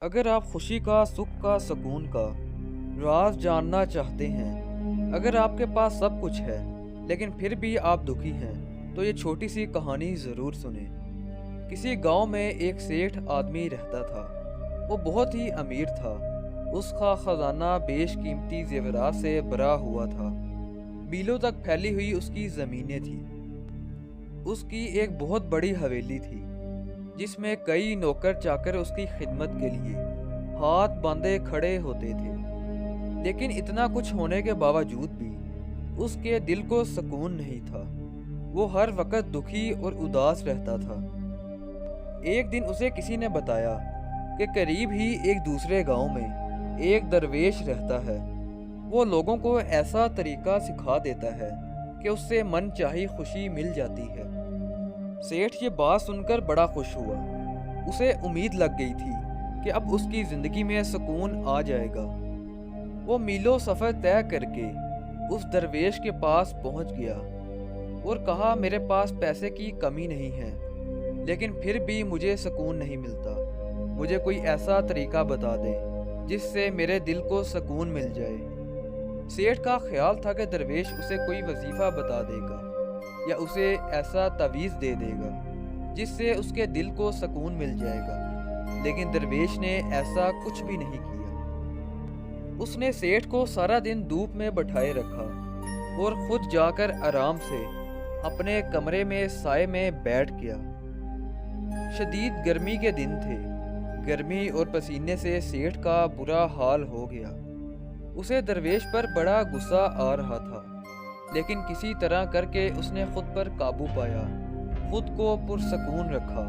اگر آپ خوشی کا، سکھ کا، سکون کا راز جاننا چاہتے ہیں، اگر آپ کے پاس سب کچھ ہے لیکن پھر بھی آپ دکھی ہیں، تو یہ چھوٹی سی کہانی ضرور سنیں۔ کسی گاؤں میں ایک سیٹھ آدمی رہتا تھا۔ وہ بہت ہی امیر تھا۔ اس کا خزانہ بیش قیمتی زیورات سے بھرا ہوا تھا۔ میلوں تک پھیلی ہوئی اس کی زمینیں تھیں۔ اس کی ایک بہت بڑی حویلی تھی جس میں کئی نوکر چاکر اس کی خدمت کے لیے ہاتھ باندھے کھڑے ہوتے تھے۔ لیکن اتنا کچھ ہونے کے باوجود بھی اس کے دل کو سکون نہیں تھا۔ وہ ہر وقت دکھی اور اداس رہتا تھا۔ ایک دن اسے کسی نے بتایا کہ قریب ہی ایک دوسرے گاؤں میں ایک درویش رہتا ہے۔ وہ لوگوں کو ایسا طریقہ سکھا دیتا ہے کہ اس سے من چاہی خوشی مل جاتی ہے۔ سیٹھ یہ بات سن کر بڑا خوش ہوا۔ اسے امید لگ گئی تھی کہ اب اس کی زندگی میں سکون آ جائے گا۔ وہ میلوں سفر طے کر کے اس درویش کے پاس پہنچ گیا اور کہا، میرے پاس پیسے کی کمی نہیں ہے، لیکن پھر بھی مجھے سکون نہیں ملتا۔ مجھے کوئی ایسا طریقہ بتا دے جس سے میرے دل کو سکون مل جائے۔ سیٹھ کا خیال تھا کہ درویش اسے کوئی وظیفہ بتا دے گا یا اسے ایسا تعویذ دے دے گا جس سے اس کے دل کو سکون مل جائے گا، لیکن درویش نے ایسا کچھ بھی نہیں کیا۔ اس نے سیٹھ کو سارا دن دھوپ میں بٹھائے رکھا اور خود جا کر آرام سے اپنے کمرے میں سائے میں بیٹھ گیا۔ شدید گرمی کے دن تھے۔ گرمی اور پسینے سے سیٹھ کا برا حال ہو گیا۔ اسے درویش پر بڑا غصہ آ رہا تھا، لیکن کسی طرح کر کے اس نے خود پر قابو پایا، خود کو پرسکون رکھا۔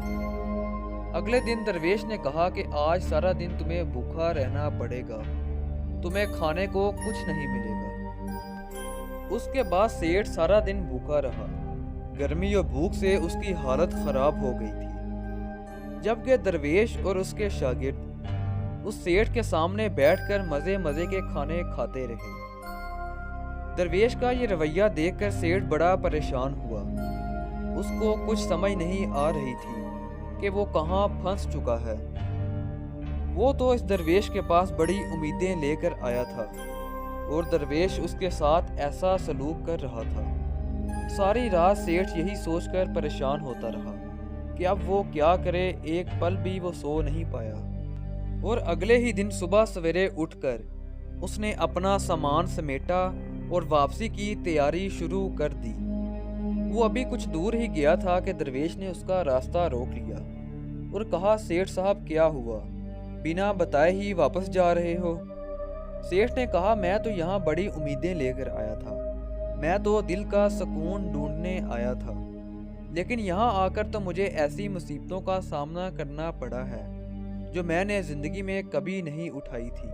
اگلے دن درویش نے کہا کہ آج سارا دن تمہیں بھوکا رہنا پڑے گا، تمہیں کھانے کو کچھ نہیں ملے گا۔ اس کے بعد سیٹھ سارا دن بھوکا رہا۔ گرمی اور بھوک سے اس کی حالت خراب ہو گئی تھی، جبکہ درویش اور اس کے شاگرد اس سیٹھ کے سامنے بیٹھ کر مزے مزے کے کھانے کھاتے رہے۔ درویش کا یہ رویہ دیکھ کر سیٹھ بڑا پریشان ہوا۔ اس کو کچھ سمجھ نہیں آ رہی تھی کہ وہ کہاں پھنس چکا ہے۔ وہ تو اس درویش کے پاس بڑی امیدیں لے کر آیا تھا اور درویش اس کے ساتھ ایسا سلوک کر رہا تھا۔ ساری رات سیٹھ یہی سوچ کر پریشان ہوتا رہا کہ اب وہ کیا کرے۔ ایک پل بھی وہ سو نہیں پایا اور اگلے ہی دن صبح سویرے اٹھ کر اس نے اپنا سامان سمیٹا اور واپسی کی تیاری شروع کر دی۔ وہ ابھی کچھ دور ہی گیا تھا کہ درویش نے اس کا راستہ روک لیا اور کہا، سیٹھ صاحب کیا ہوا؟ بنا بتائے ہی واپس جا رہے ہو؟ سیٹھ نے کہا، میں تو یہاں بڑی امیدیں لے کر آیا تھا، میں تو دل کا سکون ڈھونڈنے آیا تھا، لیکن یہاں آ کر تو مجھے ایسی مصیبتوں کا سامنا کرنا پڑا ہے جو میں نے زندگی میں کبھی نہیں اٹھائی تھی۔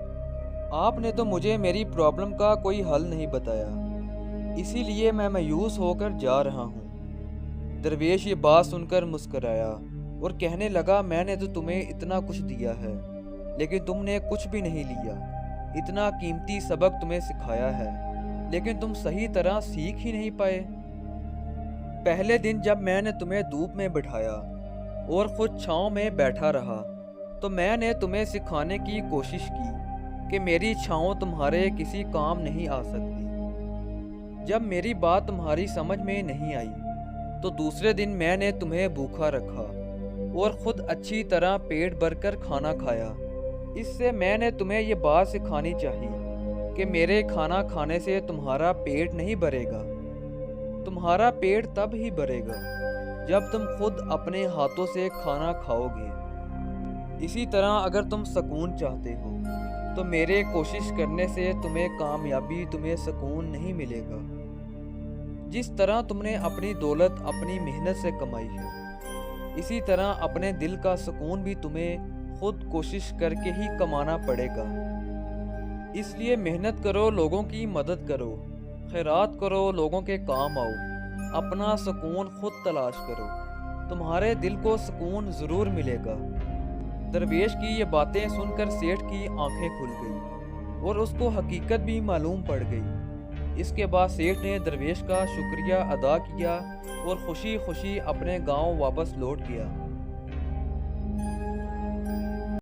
آپ نے تو مجھے میری پرابلم کا کوئی حل نہیں بتایا، اسی لیے میں مایوس ہو کر جا رہا ہوں۔ درویش یہ بات سن کر مسکرایا اور کہنے لگا، میں نے تو تمہیں اتنا کچھ دیا ہے لیکن تم نے کچھ بھی نہیں لیا۔ اتنا قیمتی سبق تمہیں سکھایا ہے لیکن تم صحیح طرح سیکھ ہی نہیں پائے۔ پہلے دن جب میں نے تمہیں دھوپ میں بٹھایا اور خود چھاؤں میں بیٹھا رہا تو میں نے تمہیں سکھانے کی کوشش کی کہ میری چھاؤں تمہارے کسی کام نہیں آ سکتی۔ جب میری بات تمہاری سمجھ میں نہیں آئی تو دوسرے دن میں نے تمہیں بھوکا رکھا اور خود اچھی طرح پیٹ بھر کر کھانا کھایا۔ اس سے میں نے تمہیں یہ بات سکھانی چاہیے کہ میرے کھانا کھانے سے تمہارا پیٹ نہیں بھرے گا۔ تمہارا پیٹ تب ہی بھرے گا جب تم خود اپنے ہاتھوں سے کھانا کھاؤ گے۔ اسی طرح اگر تم سکون چاہتے ہو تو میرے کوشش کرنے سے تمہیں کامیابی، تمہیں سکون نہیں ملے گا۔ جس طرح تم نے اپنی دولت اپنی محنت سے کمائی ہے، اسی طرح اپنے دل کا سکون بھی تمہیں خود کوشش کر کے ہی کمانا پڑے گا۔ اس لیے محنت کرو، لوگوں کی مدد کرو، خیرات کرو، لوگوں کے کام آؤ، اپنا سکون خود تلاش کرو، تمہارے دل کو سکون ضرور ملے گا۔ درویش کی یہ باتیں سن کر سیٹھ کی آنکھیں کھل گئی اور اس کو حقیقت بھی معلوم پڑ گئی۔ اس کے بعد سیٹھ نے درویش کا شکریہ ادا کیا اور خوشی خوشی اپنے گاؤں واپس لوٹ گیا۔